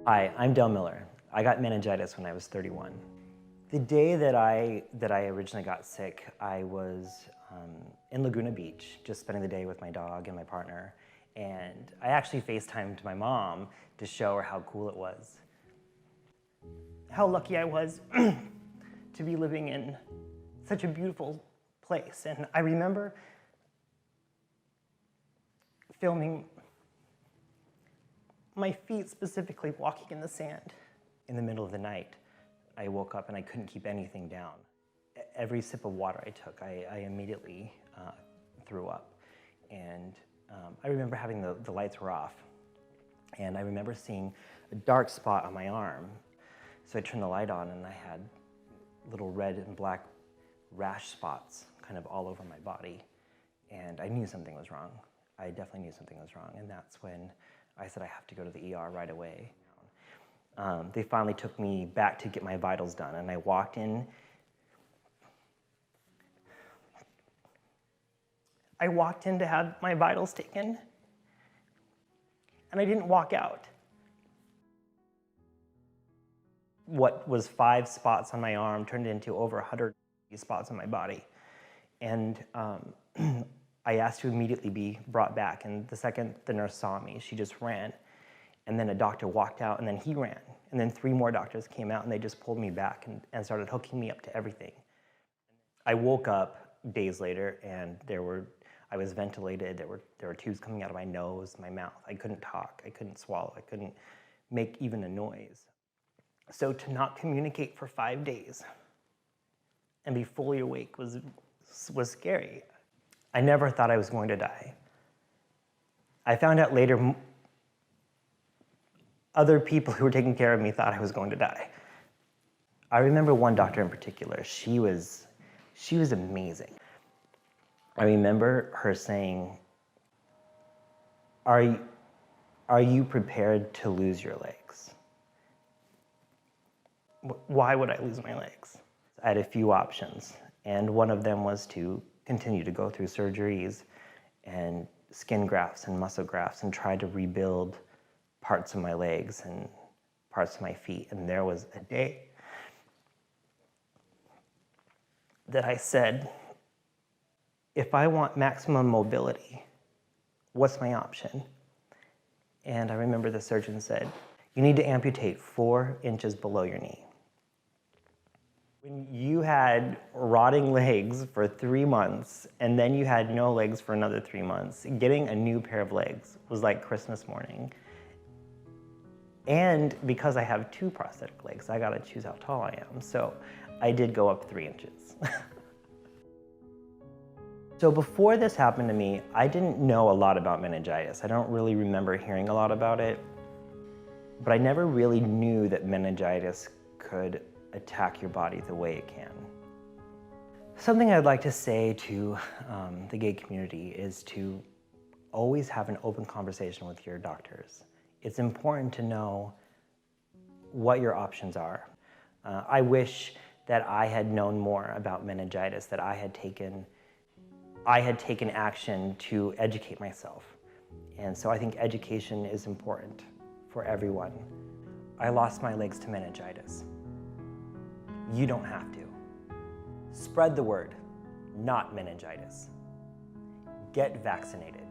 Hi, I'm Dell Miller. I got meningitis when I was 31. The day that I originally got sick, I was in Laguna Beach, just spending the day with my dog and my partner. And I actually FaceTimed my mom to show her how cool it was. How lucky I was to be living in such a beautiful place. And I remember filming my feet specifically walking in the sand. In the middle of the night, I woke up and I couldn't keep anything down. Every sip of water I took, I immediately threw up. And I remember having the lights were off. And I remember seeing a dark spot on my arm. So I turned the light on and I had little red and black rash spots kind of all over my body. And I knew something was wrong. I definitely knew something was wrong. And that's when I said I have to go to the ER right away. They finally took me back to get my vitals done, and I walked in. I walked in to have my vitals taken, and I didn't walk out. What was 5 spots on my arm turned into over 100 spots on my body. And I asked to immediately be brought back, and the second the nurse saw me, she just ran. And then a doctor walked out, and then he ran. And then 3 more doctors came out, and they just pulled me back and started hooking me up to everything. I woke up days later, and I was ventilated. There were tubes coming out of my nose, my mouth. I couldn't talk. I couldn't swallow. I couldn't make even a noise. So to not communicate for 5 days and be fully awake was scary. I never thought I was going to die. I found out later other people who were taking care of me thought I was going to die. I remember one doctor in particular. She was amazing. I remember her saying, are you prepared to lose your legs? Why would I lose my legs? I had a few options, and one of them was to continue to go through surgeries and skin grafts and muscle grafts and try to rebuild parts of my legs and parts of my feet. And there was a day that I said, if I want maximum mobility, what's my option? And I remember the surgeon said, you need to amputate 4 inches below your knee. When you had rotting legs for 3 months, and then you had no legs for another 3 months, getting a new pair of legs was like Christmas morning. And because I have 2 prosthetic legs, I gotta choose how tall I am. So I did go up 3 inches. So before this happened to me, I didn't know a lot about meningitis. I don't really remember hearing a lot about it, but I never really knew that meningitis could attack your body the way it can. Something I'd like to say to the gay community is to always have an open conversation with your doctors. It's important to know what your options are. I wish that I had known more about meningitis, that I had taken action to educate myself. And so I think education is important for everyone. I lost my legs to meningitis. You don't have to. Spread the word, not meningitis. Get vaccinated.